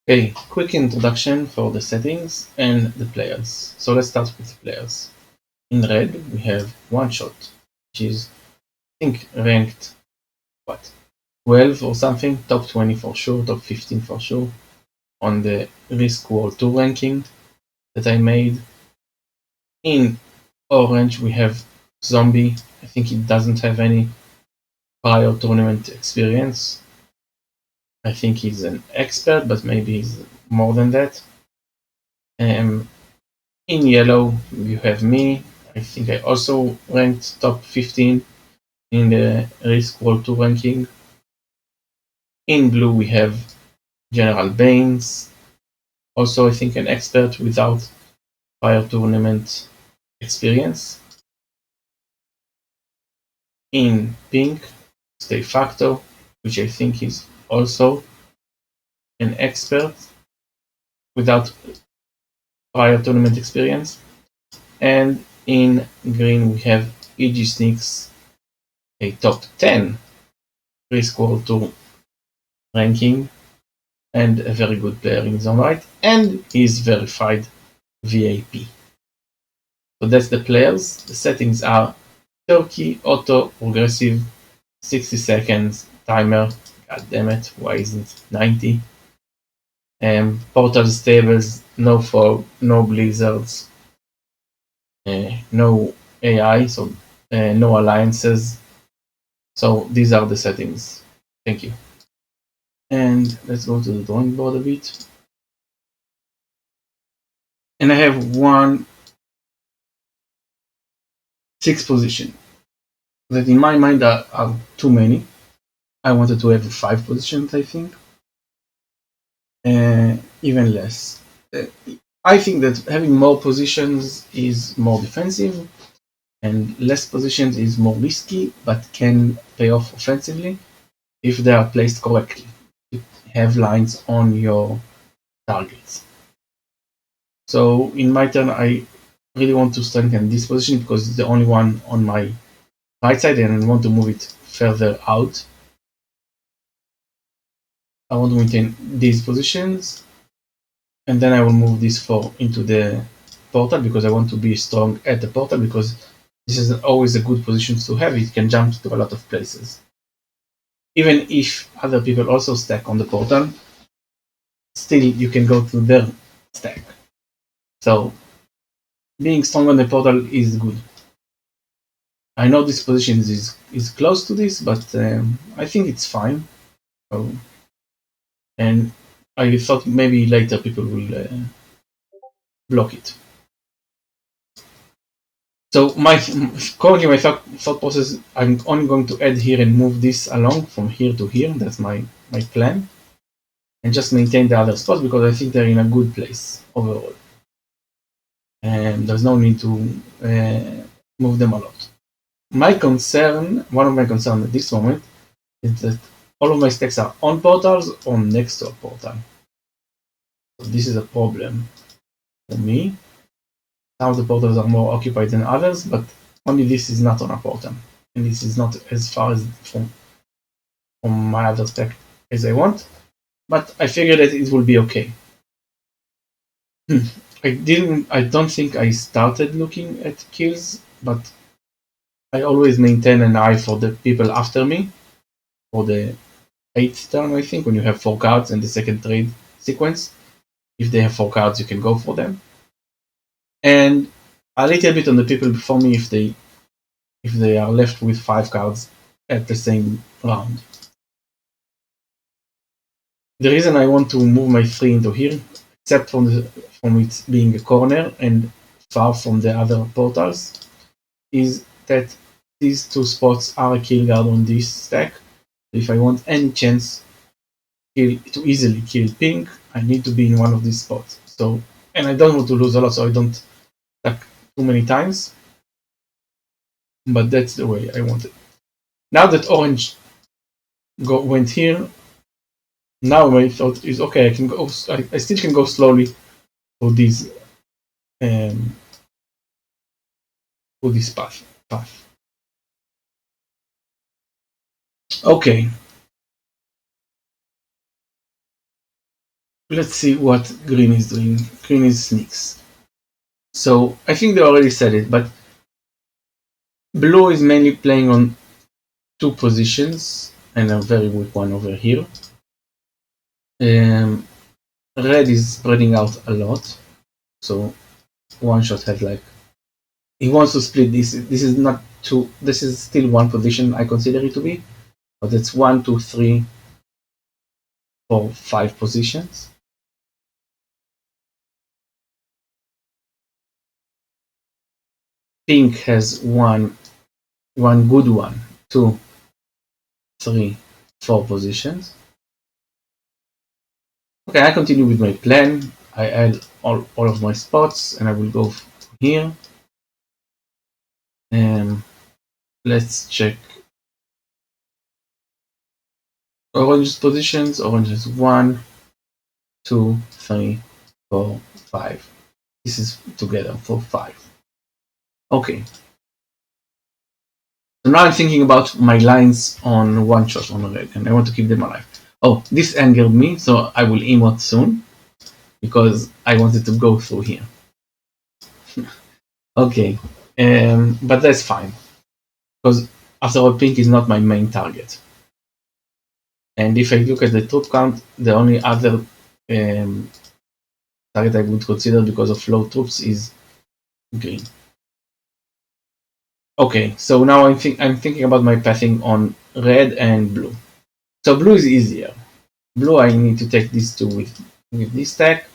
Okay, quick introduction for the settings and the players. So let's start with the players. In red, we have One Shot, which is, I think, ranked, 12 or something, top 20 for sure, top 15 for sure, on the Risk World Tour ranking that I made. In orange, we have Zombie. I think he doesn't have any prior tournament experience. I think he's an expert, but maybe he's more than that. In yellow, you have me. I think I also ranked top 15 in the Risk World Tour ranking. In blue, we have General Baines, also I think an expert without prior tournament experience. In pink, Stay Facto, which I think is also an expert without prior tournament experience. And in green, we have EG Sneaks, a top 10 Risk World Tour ranking, and a very good player in his own right, and he's verified VIP. So that's the players. The settings are Turkey, auto, progressive, 60 seconds, timer. God damn it, why isn't it 90? Portal stables, no fog, no blizzards, no AI, so no alliances. So these are the settings. Thank you. And let's go to the drawing board a bit. And I have 6 position that in my mind are too many. I wanted to have 5 positions, I think. Even less. I think that having more positions is more defensive, and less positions is more risky, but can pay off offensively if they are placed correctly. You have lines on your targets. So in my turn, I really want to strengthen this position because it's the only one on my right side, and I want to move it further out. I want to maintain these positions, and then I will move this 4 into the portal because I want to be strong at the portal, because this is always a good position to have. It can jump to a lot of places. Even if other people also stack on the portal, still you can go to their stack. So being strong on the portal is good. I know this position is close to this, but I think it's fine. So, and I thought maybe later people will block it. So currently my thought process, I'm only going to add here and move this along from here to here. That's my plan. And just maintain the other spots because I think they're in a good place overall. And there's no need to move them a lot. One of my concerns at this moment, is that all of my stacks are on portals or next to a portal. So this is a problem for me. Some of the portals are more occupied than others, but only this is not on a portal. And this is not as far as from my other stack as I want. But I figured that it will be okay. I don't think I started looking at kills, but I always maintain an eye for the people after me. For the 8th turn, I think, when you have 4 cards and the second trade sequence. If they have 4 cards, you can go for them. And a little bit on the people before me if they are left with 5 cards at the same round. The reason I want to move my 3 into here, except from it being a corner and far from the other portals, is that these 2 spots are a kill guard on this stack. If I want any chance to easily kill pink, I need to be in one of these spots. So, and I don't want to lose a lot, so I don't stack too many times. But that's the way I want it. Now that orange went here, now my thought is okay. I can go. I still can go slowly for this path. Okay. Let's see what green is doing. Green is sneaks. So I think they already said it, but blue is mainly playing on 2 positions and a very weak one over here. Red is spreading out a lot, so one shot has like, he wants to split this. This is not two. This is still one position I consider it to be, but it's 1, 2, 3, 4, 5 positions. Pink has one good one, 2, 3, 4 positions. Okay, I continue with my plan. I add all of my spots and I will go here. And let's check orange's positions. Orange is 1, 2, 3, 4, 5. This is together for 5. Okay. So now I'm thinking about my lines on one shot on red, and I want to keep them alive. Oh, this angered me, so I will emote soon because I wanted to go through here. Okay, but that's fine because after all, pink is not my main target. And if I look at the troop count, the only other target I would consider because of low troops is green. Okay, so now I'm thinking about my pathing on red and blue. So blue is easier. Blue, I need to take these two with this stack,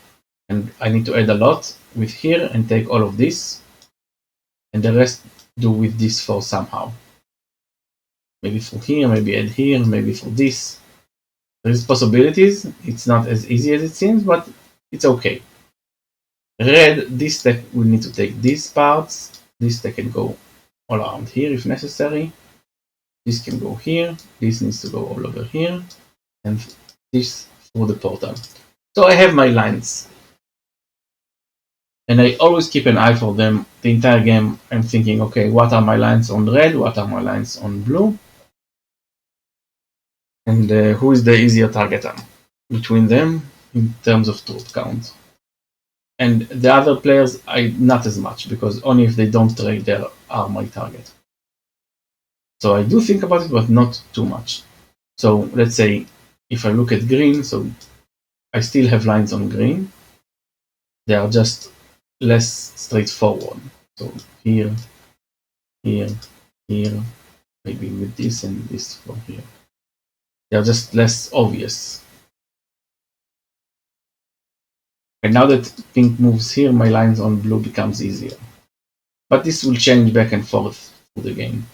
and I need to add a lot with here and take all of this, and the rest do with this for somehow. Maybe for here, maybe add here, maybe for this. There's possibilities. It's not as easy as it seems, but it's okay. Red, this stack will need to take these parts. This stack can go all around here if necessary. This can go here. This needs to go all over here. And this through the portal. So I have my lines. And I always keep an eye for them the entire game. I'm thinking, okay, what are my lines on red? What are my lines on blue? And who is the easier target between them in terms of troop count? And the other players, not as much, because only if they don't trade there are my target. So I do think about it, but not too much. So let's say if I look at green, so I still have lines on green. They are just less straightforward. So here, here, here, maybe with this and this from here. They are just less obvious. And now that pink moves here, my lines on blue becomes easier. But this will change back and forth through the game.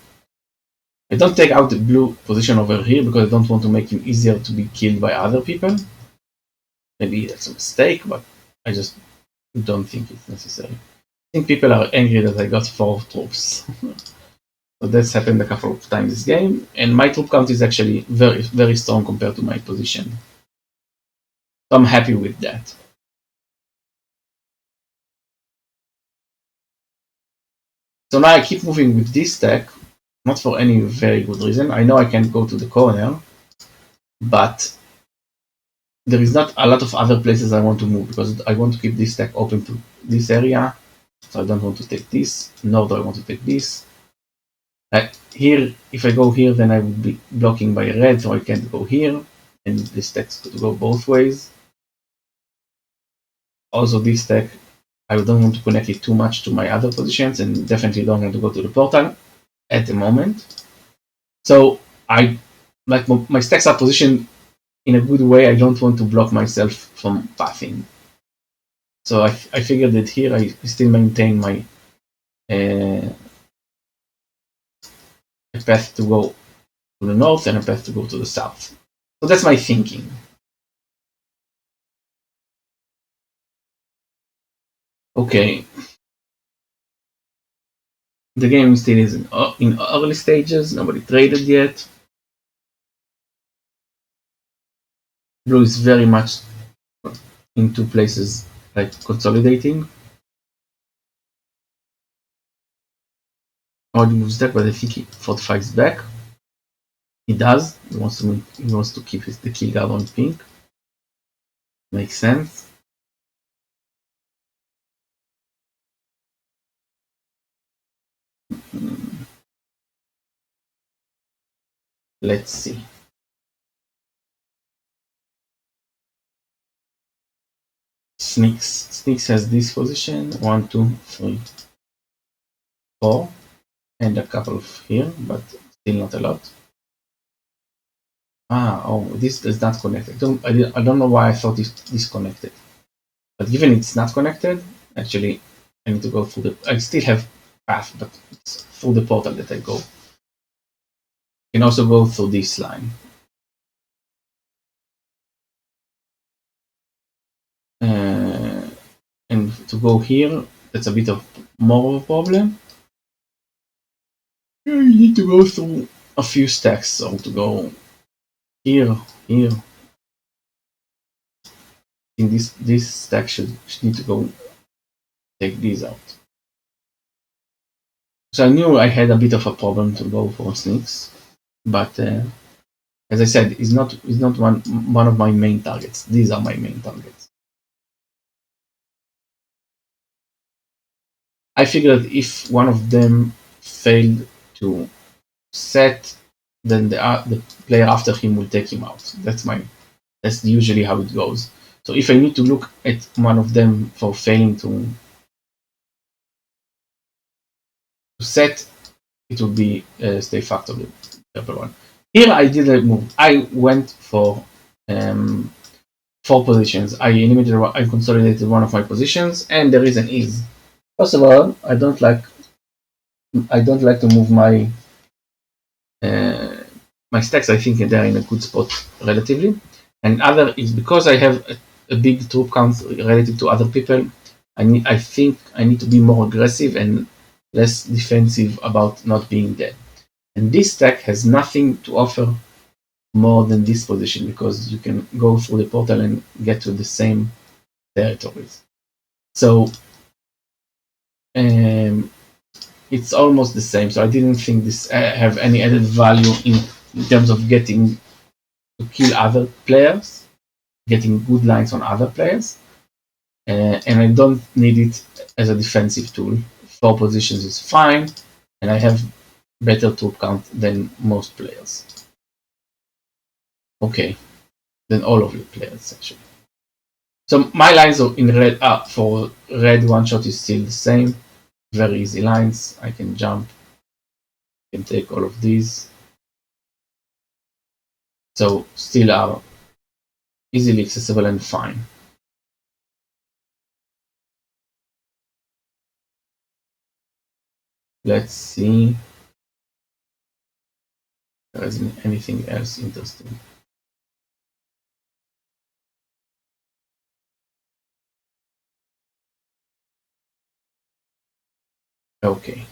I don't take out the blue position over here because I don't want to make him easier to be killed by other people. Maybe that's a mistake, but I just don't think it's necessary. I think people are angry that I got 4 troops. So that's happened a couple of times this game, and my troop count is actually very, very strong compared to my position. So I'm happy with that. So now I keep moving with this stack, not for any very good reason. I know I can't go to the corner, but there is not a lot of other places I want to move because I want to keep this stack open to this area. So I don't want to take this, nor do I want to take this. Here, if I go here, then I would be blocking by red, so I can't go here. And this stack could go both ways. Also, this stack, I don't want to connect it too much to my other positions, and definitely don't want to go to the portal at the moment. So I like my stacks are positioned in a good way. I don't want to block myself from pathing. So I figured that here I still maintain my a path to go to the north and a path to go to the south. So that's my thinking. Okay. The game still is in early stages. Nobody traded yet. Blue is very much in 2 places, like consolidating. Already moves that, but I think he fortifies back. He does. He wants to keep the kill guard on pink. Makes sense. Let's see. Sneaks has this position 1, 2, 3, 4, and a couple of here, but still not a lot. This is not connected. I don't know why I thought it's disconnected. But given it's not connected, actually, I need to go through I still have path, but it's through the portal that I go. I can also go through this line. And to go here, that's a bit of more of a problem. You need to go through a few stacks, so to go here. I think this stack should need to go take these out. So I knew I had a bit of a problem to go for sneaks, but as I said, it's not one of my main targets. These are my main targets. I figured if one of them failed to set, then the player after him will take him out. That's usually how it goes. So if I need to look at one of them for failing to set, it would be stay factor, the purple one. Here I did a move. I went for 4 positions. I consolidated one of my positions, and the reason is, first of all, I don't like to move my my stacks. I think they're in a good spot relatively, and other is because I have a big troop count relative to other people. I think I need to be more aggressive and less defensive about not being dead. And this stack has nothing to offer more than this position because you can go through the portal and get to the same territories. So it's almost the same. So I didn't think this have any added value in terms of getting to kill other players, getting good lines on other players. And I don't need it as a defensive tool. 4 positions is fine, and I have better troop count than most players. Okay, than all of the players actually. So my lines in red for red one shot is still the same. Very easy lines. I can jump. I can take all of these. So still are easily accessible and fine. Let's see. There isn't anything else interesting. Okay.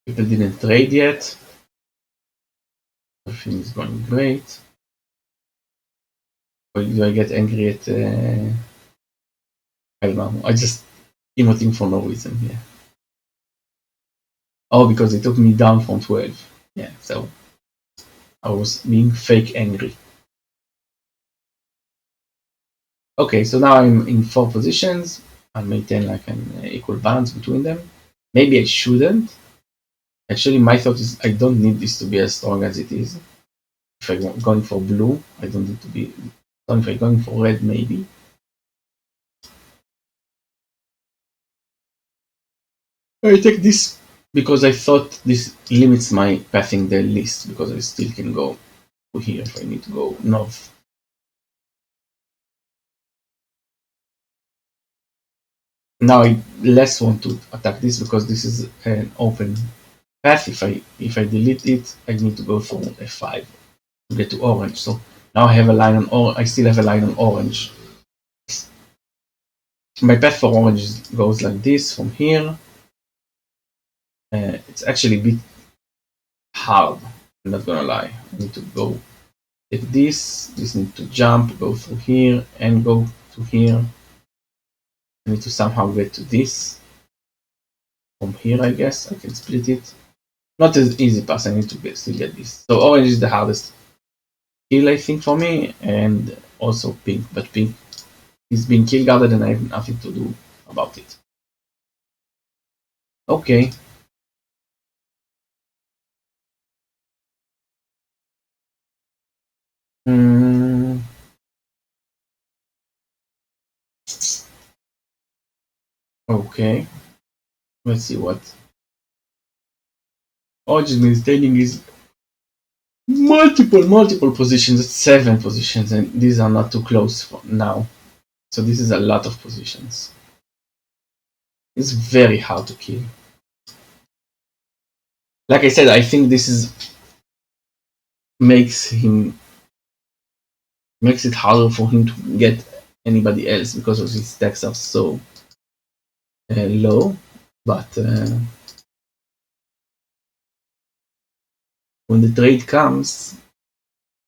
People didn't trade yet. Everything is going great. Or do I get angry at I don't know. I just emoting for no reason here. Oh, because it took me down from 12. Yeah, so I was being fake angry. Okay, so now I'm in 4 positions. I maintain like an equal balance between them. Maybe I shouldn't. Actually, my thought is I don't need this to be as strong as it is. If I'm going for blue, I don't need to be. If I'm going for red, maybe. I take this because I thought this limits my pathing the least, because I still can go to here if I need to go north. Now I less want to attack this because this is an open path. If I delete it, I need to go for F5 to get to orange. So now I have a line on orange. I still have a line on orange. My path for orange goes like this from here. It's actually a bit hard. I'm not gonna lie. I need to go take this. This need to jump, go through here, and go to here. I need to somehow get to this. From here, I guess I can split it. Not as easy pass. I need to still get this. So orange is the hardest kill, I think, for me, and also pink. But pink is being kill guarded, and I have nothing to do about it. Okay. Mm. Okay. Let's see what. Orange is maintaining is multiple positions, 7 positions, and these are not too close for now. So this is a lot of positions. It's very hard to kill. Like I said, I think this is makes it harder for him to get anybody else because of his stacks are so low. But when the trade comes,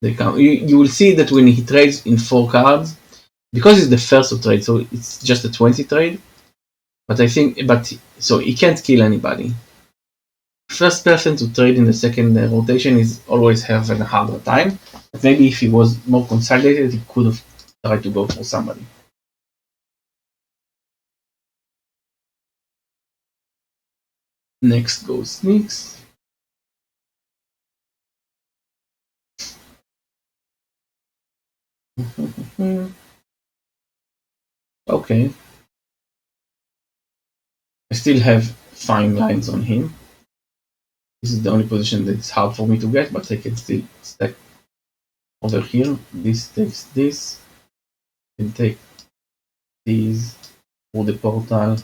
they come. You will see that when he trades in 4 cards, because it's the first of trade, so it's just a 20 trade. But I think, so he can't kill anybody. First person to trade in the second rotation is always having a harder time. But maybe if he was more consolidated, he could have tried to go for somebody. Next goes Sneaks. Okay. I still have fine lines on him. This is the only position that is hard for me to get, but I can still stack over here. This takes this. And take these for the portal.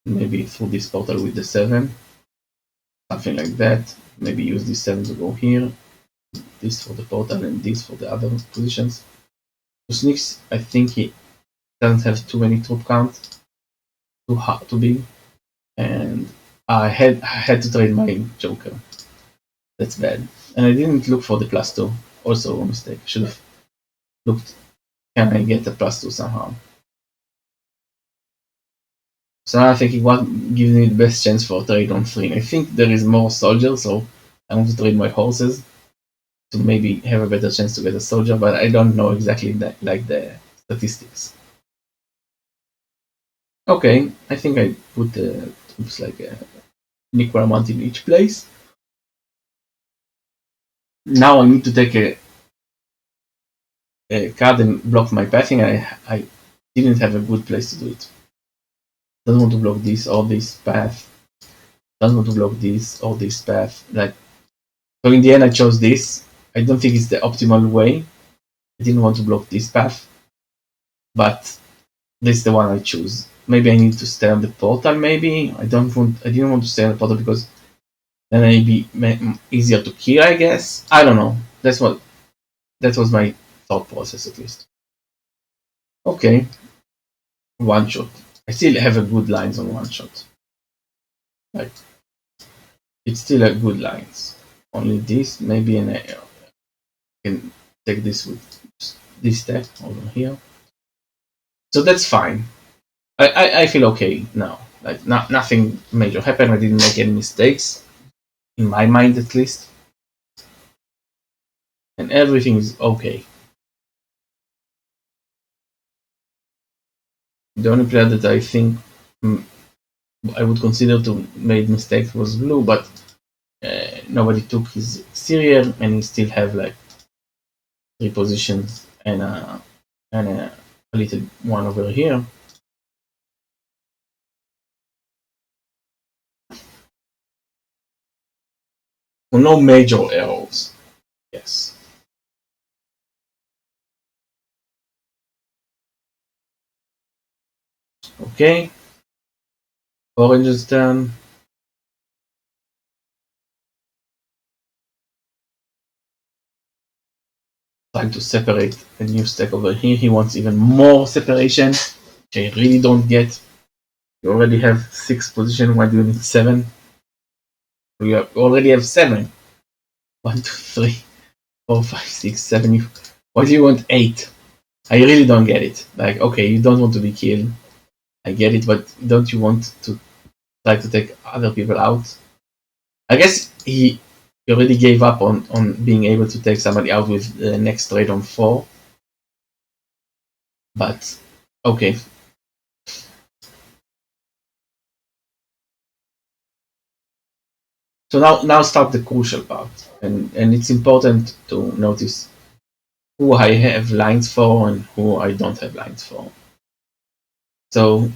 Maybe through this portal with the 7. Something like that. Maybe use this 7 to go here. This for the portal and this for the other positions. So Sneaks, I think he doesn't have too many troop count. Too big. And I had to trade my Joker. That's bad. And I didn't look for the +2. Also a mistake. I should have looked. Can I get a +2 somehow? So now I'm thinking what gives me the best chance for a trade on 3. I think there is more soldiers, so I want to trade my horses to maybe have a better chance to get a soldier, but I don't know exactly that, like the statistics. Okay, I think I put the troops like an equal amount in each place. Now I need to take a card and block my pathing. I didn't have a good place to do it. Don't want to block this or this path. Don't want to block this or this path. Like, so in the end I chose this. I don't think it's the optimal way. I didn't want to block this path, but this is the one I choose. Maybe I need to stay on the portal. Maybe I didn't want to stay on the portal because then it'd be easier to kill. I guess I don't know. That was my thought process at least. Okay, one shot. I still have a good lines on one shot. Like it's still a good lines. Only this maybe an I can take this with this step over here. So that's fine. I feel okay now. Like nothing major happened. I didn't make any mistakes in my mind at least, and everything is okay. The only player that I think I would consider to made mistakes was Blue, but nobody took his Syrian, and he still have like 3 positions and a little one over here. Well, no major errors. Yes. Okay. Orange's turn. Trying to separate a new stack over here. He wants even more separation, which I really don't get. You already have 6 positions. Why do you need 7? You already have 7. 1, 2, 3, 4, 5, 6, 7. Why do you want 8? I really don't get it. Like, okay, you don't want to be killed. I get it, but don't you want to try to take other people out? I guess he already gave up on being able to take somebody out with the next trade on 4. But okay. So now start the crucial part, and it's important to notice who I have lines for and who I don't have lines for. So,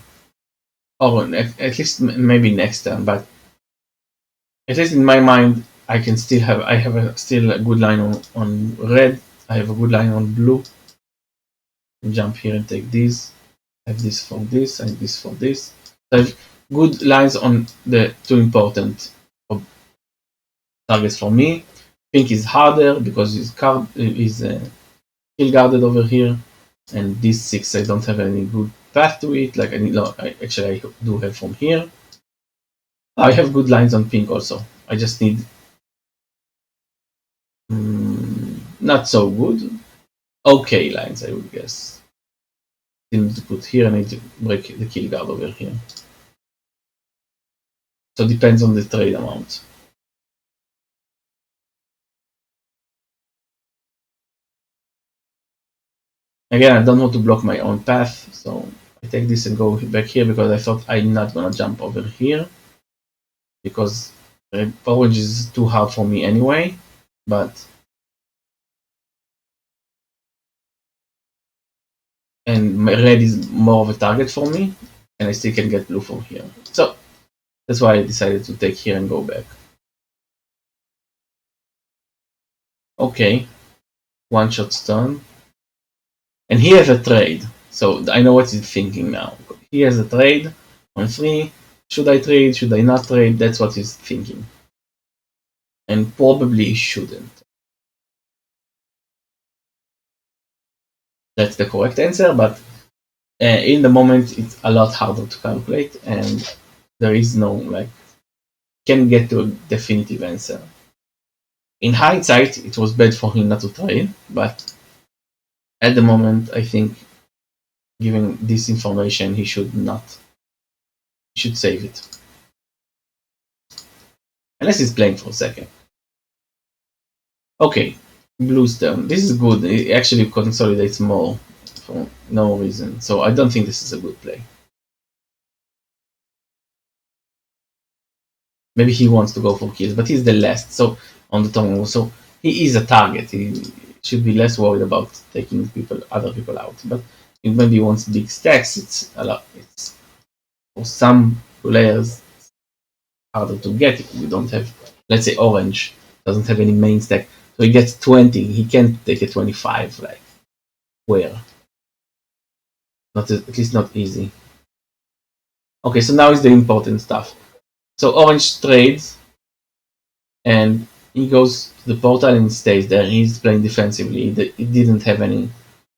or at least maybe next turn, but at least in my mind, I have still a good line on red. I have a good line on blue. Jump here and take these. I have this for this and this for this. So I have good lines on the two important targets for me. Pink is harder because his card is still guarded over here, and this 6 I don't have any good path to it. Like actually I do have from here. I have good lines on pink also. I just need not so good, okay lines I would guess. I need to put here and I need to break the kill guard over here. So it depends on the trade amount. Again, I don't want to block my own path, so I take this and go back here because I thought I'm not gonna jump over here because orange is too hard for me anyway, but and my red is more of a target for me, and I still can get blue from here. So that's why I decided to take here and go back. Okay, one shot stun. And he has a trade, so I know what he's thinking now. He has a trade on 3. Should I trade? Should I not trade? That's what he's thinking. And probably shouldn't. That's the correct answer, but in the moment it's a lot harder to calculate, and there is no like can get to a definitive answer. In hindsight, it was bad for him not to trade, but at the moment, I think given this information, he should not. He should save it. Unless he's playing for a second. Okay, blue's turn. This is good. It actually consolidates more for no reason. So I don't think this is a good play. Maybe he wants to go for kills, but he's the last. So on the turn, so he is a target. He should be less worried about taking other people out. But if maybe he wants big stacks, it's a lot. It's for some players harder to get if you don't have. Let's say orange doesn't have any main stack, so he gets 20. He can't take a 25. Like where? Not at least not easy. Okay, so now is the important stuff. So orange trades, and he goes to the portal and stays there. He's playing defensively. He didn't have any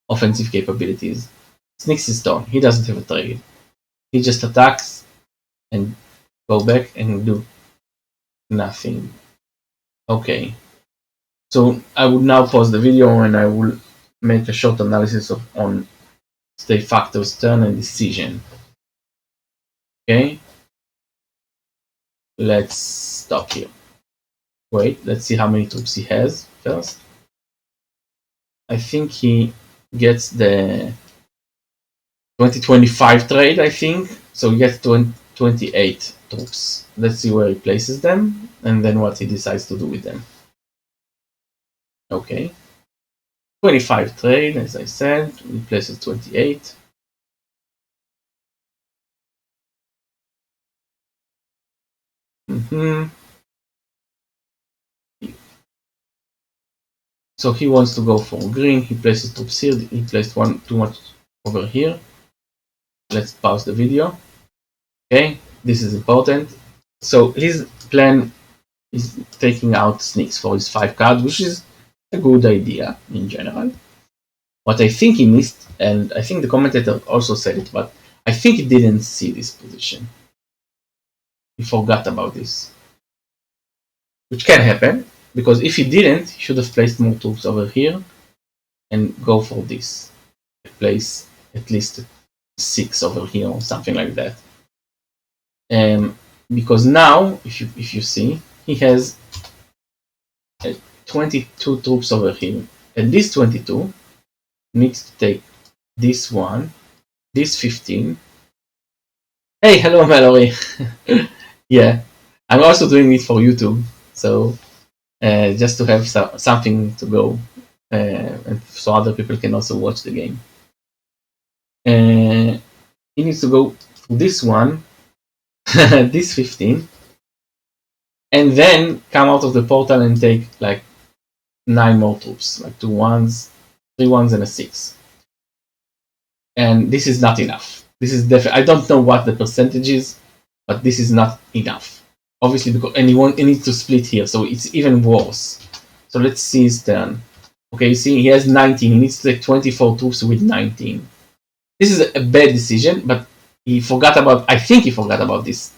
offensive capabilities. Sneaks his turn. He doesn't have a trade. He just attacks and go back and do nothing. Okay. So I would now pause the video and I will make a short analysis on state factors, turn, and decision. Okay. Let's stop here. Wait, let's see how many troops he has first. I think he gets the 2025 trade, I think. So he gets 28 troops. Let's see where he places them and then what he decides to do with them. Okay. 25 trade, as I said, he places 28. So he wants to go for green. He places troops here. He placed too much over here. Let's pause the video. Okay, this is important. So his plan is taking out sneaks for his 5 cards, which is a good idea in general. What I think he missed, and I think the commentator also said it, but I think he didn't see this position. He forgot about this. Which can happen, because if he didn't, he should have placed more troops over here and go for this. Place at least 6 over here or something like that. Because now, if you see, he has 22 troops over here. And this 22 needs to take this one, this 15. Hey, hello, Mallory. Yeah, I'm also doing it for YouTube, so just to have something to go, and so other people can also watch the game. He needs to go through this one, this 15, and then come out of the portal and take like 9 more troops, like 2 1s, 3 1s, and a 6. And this is not enough. This is definitely, I don't know what the percentage is, but this is not enough. Obviously, because he needs to split here, so it's even worse. So let's see his turn. Okay, you see, he has 19. He needs to take 24 troops with 19. This is a bad decision, but he forgot about, I think he forgot about this.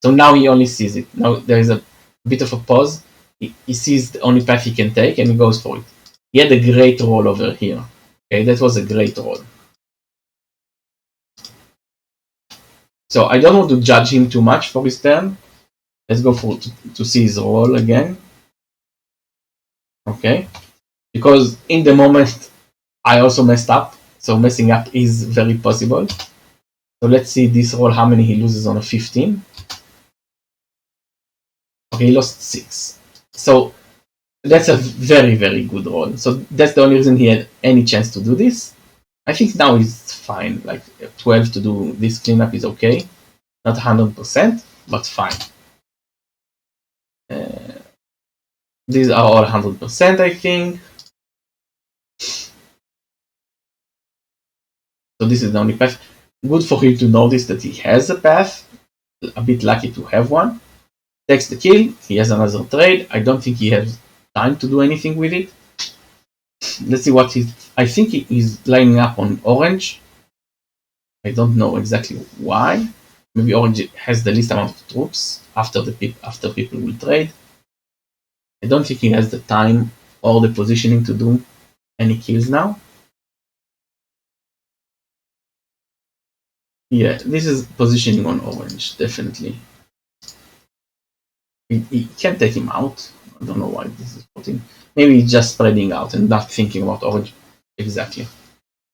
So now he only sees it. Now there is a bit of a pause. He sees the only path he can take and he goes for it. He had a great roll over here. Okay, that was a great roll. So I don't want to judge him too much for his turn. Let's go for to see his roll again. Okay, because in the moment I also messed up. So messing up is very possible. So let's see this roll, how many he loses on a 15. Okay, he lost 6. So that's a very, very good roll. So that's the only reason he had any chance to do this. I think now he's fine. Like 12 to do this cleanup is okay. Not 100%, but fine. These are all 100%, I think. So this is the only path. Good for him to notice that he has a path. A bit lucky to have one. Takes the kill. He has another trade. I don't think he has time to do anything with it. Let's see what he's. I think he is lining up on orange. I don't know exactly why. Maybe orange has the least amount of troops after people will trade. I don't think he has the time or the positioning to do any kills now. Yeah, this is positioning on orange, definitely. He can't take him out. I don't know why this is putting. Maybe he's just spreading out and not thinking about orange exactly.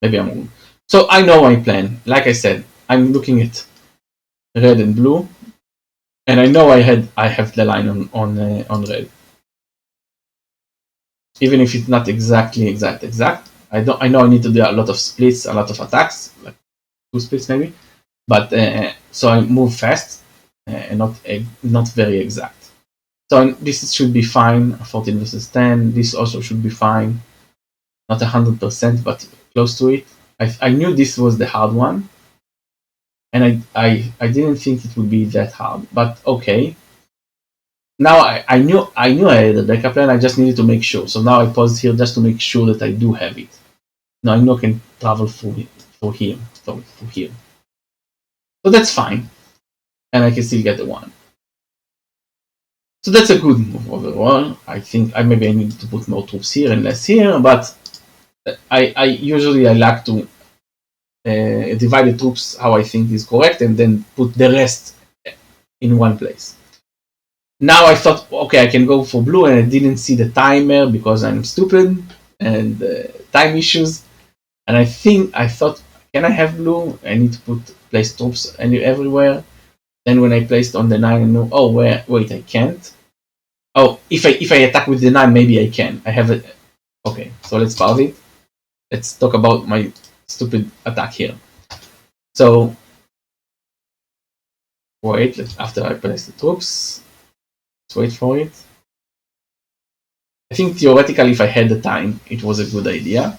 Maybe I'm wrong. So I know my plan. Like I said, I'm looking at red and blue, and I know I have the line on red. Even if it's not exactly exact. I know I need to do a lot of splits, a lot of attacks, like 2 splits maybe. But so I move fast and not very exact. So this should be fine. 14 versus 10. This also should be fine. Not 100%, but close to it. I knew this was the hard one, and I didn't think it would be that hard. But okay. Now I knew I had a backup plan. I just needed to make sure. So now I paused here just to make sure that I do have it. Now I know I can travel through here. So that's fine. And I can still get the 1. So that's a good move overall. I think maybe I need to put more troops here and less here, but I usually like to divide the troops how I think is correct and then put the rest in one place. Now I thought, okay, I can go for blue, and I didn't see the timer because I'm stupid and time issues. And I thought, can I have blue? I need to place troops everywhere. Then when I placed on the 9, I know, oh, wait, I can't. Oh, if I attack with the 9, maybe I can. I have it. Okay, so let's pause it. Let's talk about my stupid attack here. So, wait, after I place the troops, let's wait for it. I think theoretically, if I had the time, it was a good idea.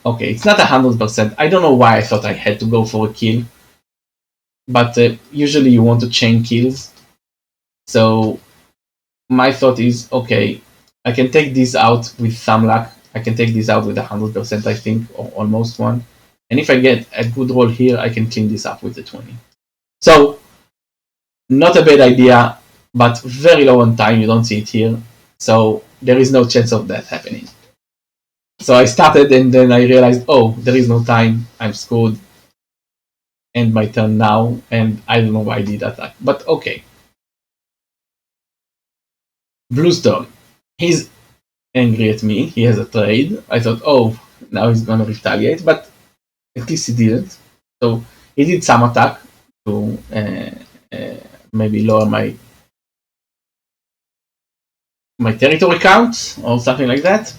Okay, it's not 100%. I don't know why I thought I had to go for a kill. But usually you want to chain kills. So my thought is, okay, I can take this out with some luck. I can take this out with 100%, I think, or almost one. And if I get a good roll here, I can clean this up with the 20. So not a bad idea, but very low on time. You don't see it here. So there is no chance of that happening. So I started and then I realized, oh, there is no time. I'm screwed. end my turn now, and I don't know why I did attack, but okay. Blue's turn. He's angry at me. He has a trade. I thought, oh, now he's gonna retaliate, but at least he didn't. So he did some attack to maybe lower my territory count or something like that.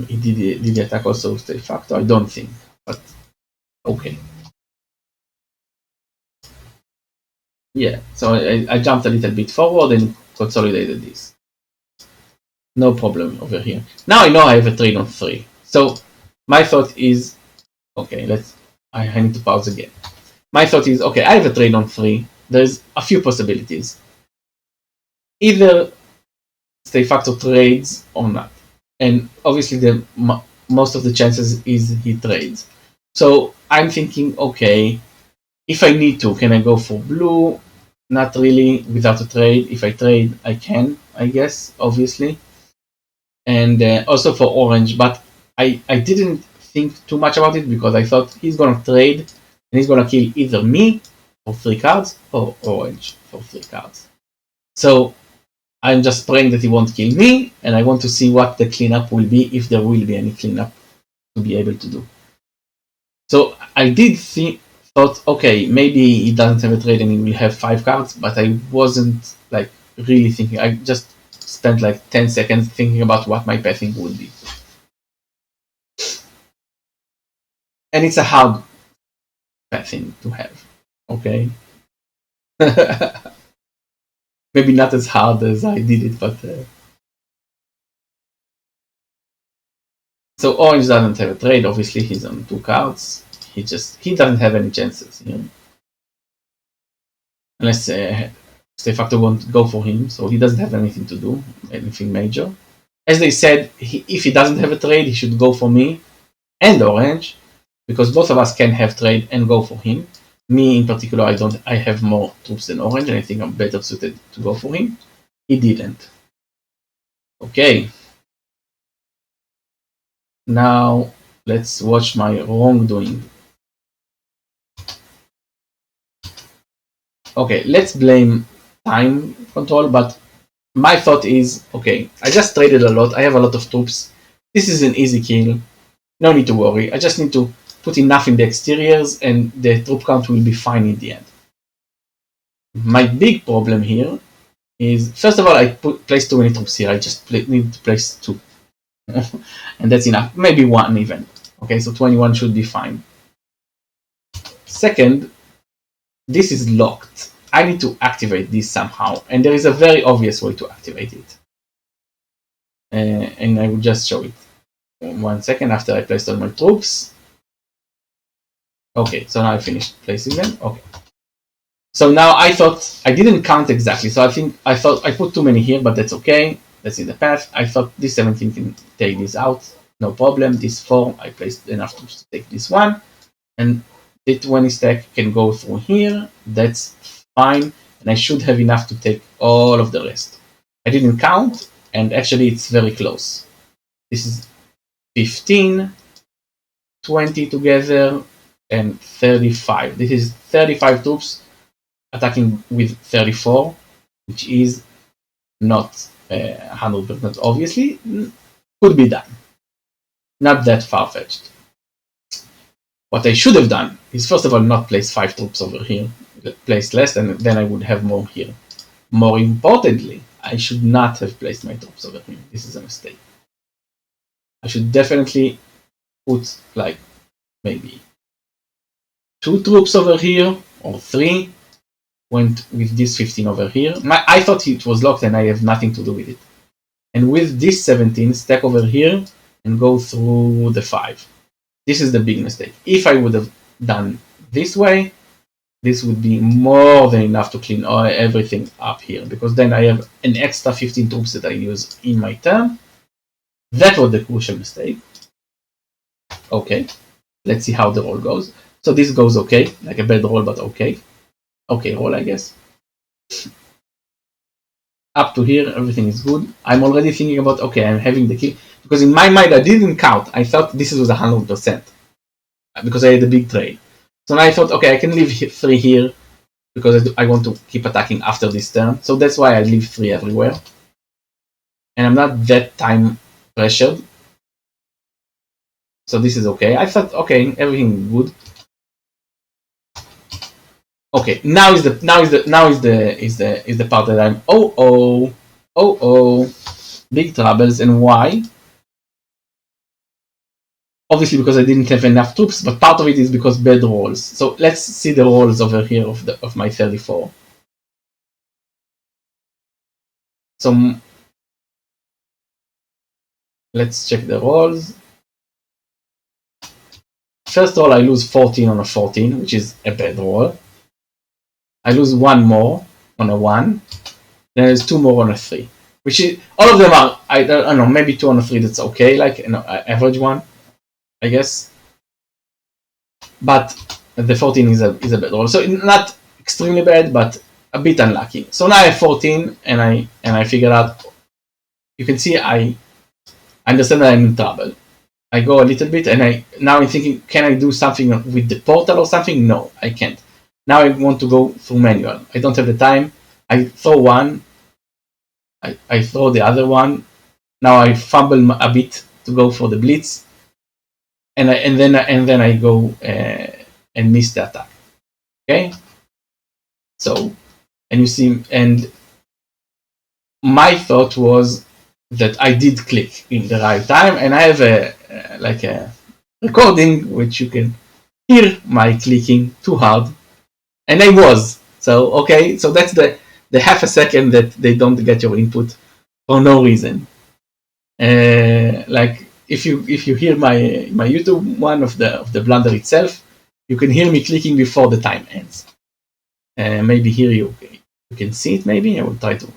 He did the attack also with the factor? I don't think, but okay. Yeah, so I jumped a little bit forward and consolidated this. No problem over here. Now I know I have a trade on 3. So my thought is, okay, I need to pause again. My thought is, okay, I have a trade on 3. There's a few possibilities. Either stay factor trades or not. And obviously most of the chances is he trades. So I'm thinking, okay, if I need to, can I go for blue? Not really, without a trade. If I trade, I can, I guess, obviously. And also for orange, but I didn't think too much about it because I thought he's gonna trade and he's gonna kill either me for 3 cards or orange for 3 cards. So I'm just praying that he won't kill me, and I want to see what the cleanup will be, if there will be any cleanup to be able to do. So I did thought, okay, maybe he doesn't have a trade and he will have 5 cards, but I wasn't like really thinking. I just spent like 10 seconds thinking about what my pathing would be. And it's a hard pathing to have, okay? Maybe not as hard as I did it, but... So orange doesn't have a trade, obviously he's on 2 cards. He doesn't have any chances, you know? Unless Stay Factor won't go for him, so he doesn't have anything to do, anything major. As they said, if he doesn't have a trade, he should go for me and orange, because both of us can have trade and go for him. Me in particular, I have more troops than orange, and I think I'm better suited to go for him. He didn't. Okay. Now let's watch my wrongdoing. Okay, let's blame time control, but my thought is, okay, I just traded a lot. I have a lot of troops. This is an easy kill. No need to worry. I just need to put enough in the exteriors and the troop count will be fine in the end. My big problem here is, first of all, I placed too many troops here. I just need to place 2. And that's enough. Maybe 1 even. Okay, so 21 should be fine. Second, this is locked. I need to activate this somehow, and there is a very obvious way to activate it. And I will just show it. 1 second after I placed all my troops. Okay, so now I finished placing them. Okay. So now I thought, I didn't count exactly, so I thought I put too many here, but that's okay. That's in the path. I thought this 17 can take this out, no problem. This 4, I placed enough troops to take this 1. And the 20 stack can go through here. That's fine. And I should have enough to take all of the rest. I didn't count, and actually it's very close. This is 15, 20 together, and 35. This is 35 troops attacking with 34, which is not 100% obviously. Could be done. Not that far-fetched. What I should have done is, first of all, not place 5 troops over here. Place less, and then I would have more here. More importantly, I should not have placed my troops over here. This is a mistake. I should definitely put like maybe 2 troops over here or 3. Went with this 15 over here. I thought it was locked and I have nothing to do with it. And with this 17, stack over here and go through the 5. This is the big mistake. If I would have done this way, this would be more than enough to clean everything up here, because then I have an extra 15 troops that I use in my turn. That was the crucial mistake. Okay, let's see how the roll goes. So this goes okay, like a bad roll, but okay. Okay roll, I guess. Up to here, everything is good. I'm already thinking about, okay, I'm having the kill. because in my mind I didn't count. I thought this was 100% because I had a big trade. So now I thought, okay, I can leave 3 here because I want to keep attacking after this turn. So that's why I leave 3 everywhere. And I'm not that time pressured. So this is okay. I thought, okay, everything good. Okay, now is the part that I'm big troubles. And why? Obviously because I didn't have enough troops, but part of it is because bad rolls. So let's see the rolls over here of my 34. So let's check the rolls. First roll I lose 14 on a 14, which is a bad roll. I lose 1 more on a 1. Then there's 2 more on a 3. Which is, all of them are, I don't know, maybe 2 on a 3 that's okay, like an average one, I guess. But the 14 is a bad roll. So not extremely bad, but a bit unlucky. So now I have 14 and I figured out, you can see I understand that I'm in trouble. I go a little bit and now I'm thinking, can I do something with the portal or something? No, I can't. Now I want to go through manual. I don't have the time. I throw one. I throw the other one. Now I fumble a bit to go for the blitz, and then I go and miss the attack. Okay. So, and you see, and my thought was that I did click in the right time, and I have a recording which you can hear my clicking too hard, and I was. So okay, so that's the half a second that they don't get your input for no reason. Like if you hear my YouTube one of the blunder itself, you can hear me clicking before the time ends. Maybe here you can see it. Maybe I will try to.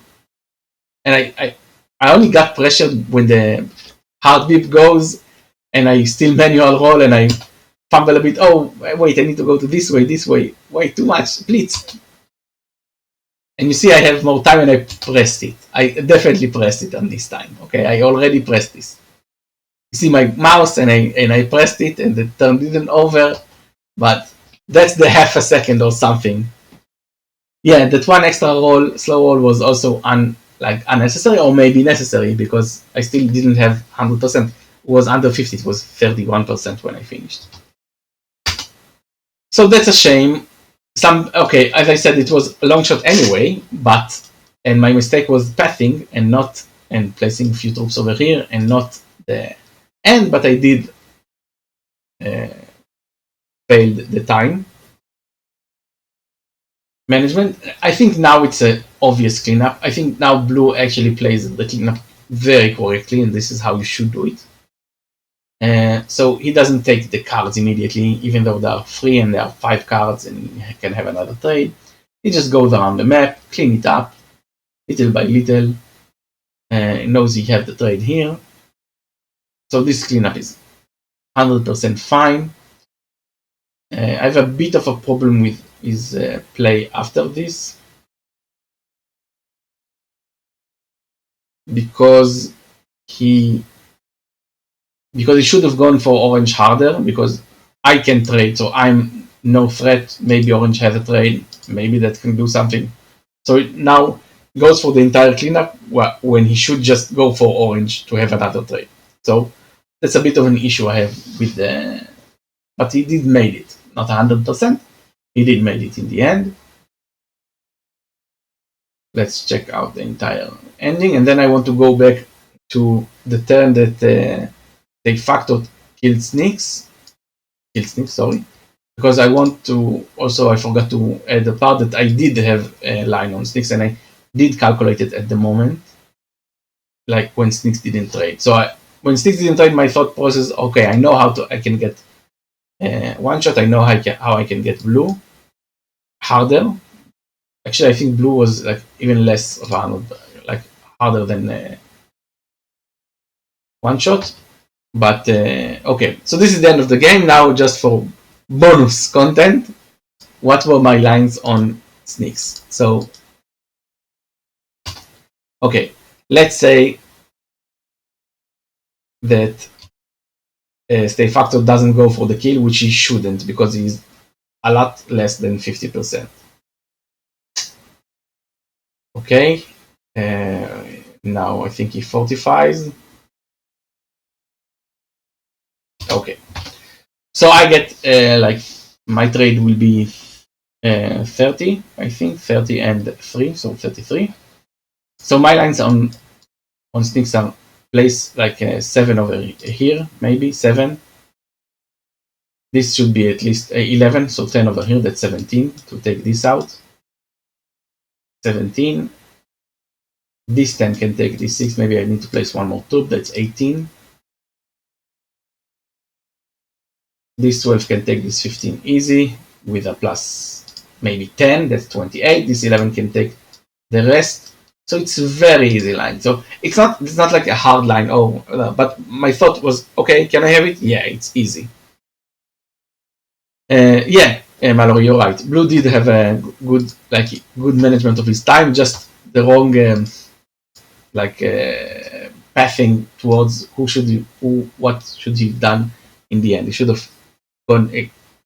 And I only got pressured when the hard beep goes, and I still manual roll and I fumble a bit. Oh wait, I need to go to this way. Wait, too much, please. And you see I have more time and I pressed it. I definitely pressed it on this time. Okay, I already pressed this. You see my mouse and I pressed it and the turn didn't over, but that's the half a second or something. Yeah, that one extra roll, slow roll was also unnecessary or maybe necessary because I still didn't have 100%. It was under 50, it was 31% when I finished. So that's a shame. Okay, as I said, it was a long shot anyway, and my mistake was pathing and placing a few troops over here and not the end, but I did fail the time management. I think now it's an obvious cleanup. I think now blue actually plays the cleanup very correctly, and this is how you should do it. So he doesn't take the cards immediately, even though there are 3 and there are 5 cards and he can have another trade. He just goes around the map, clean it up, little by little. He knows he has the trade here. So this cleanup is 100% fine. I have a bit of a problem with his play after this, because he should have gone for orange harder, because I can trade, so I'm no threat. Maybe orange has a trade, maybe that can do something. So it now goes for the entire cleanup when he should just go for orange to have another trade. So that's a bit of an issue I have with the, but he did made it, not 100%. He did made it in the end. Let's check out the entire ending, and then I want to go back to the turn that de facto killed Sneaks, sorry, because I want to also, I forgot to add the part that I did have a line on Sneaks, and I did calculate it at the moment, like when Sneaks didn't trade. So when Sneaks didn't trade, my thought process, okay, I know I can get one shot. I know how I can get blue harder. Actually, I think blue was like even less of 100, like harder than one shot. But okay, so this is the end of the game. Now, just for bonus content, what were my lines on Sneaks? So, okay, let's say that Stay Factor doesn't go for the kill, which he shouldn't, because he's a lot less than 50%. Okay, now I think he fortifies. Okay, so I get like my trade will be 30, I think 30 and 3, so 33. So my lines on sneaks are place like 7 over here, maybe 7. This should be at least 11, so 10 over here, that's 17 to take this out. 17. This 10 can take this 6, maybe I need to place one more troop, that's 18. This 12 can take this 15 easy, with a plus maybe 10, that's 28. This 11 can take the rest. So it's a very easy line. So it's not like a hard line. Oh, but my thought was, okay, can I have it? Yeah, it's easy. Yeah, Mallory, you're right. Blue did have a good management of his time, just the wrong pathing towards what should he have done in the end. He should have gone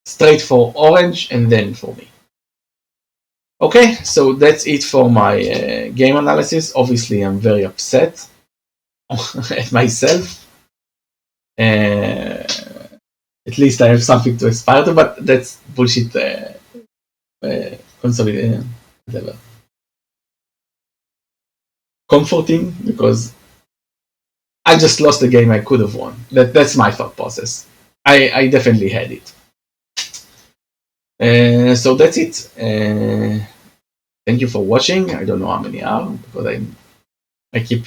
straight for orange and then for me. Okay, so that's it for my game analysis. Obviously, I'm very upset at myself. At least I have something to aspire to, but that's bullshit. Consolidation, whatever. Comforting because I just lost the game I could have won. That's my thought process. I definitely had it. So that's it. Thank you for watching. I don't know how many are because I keep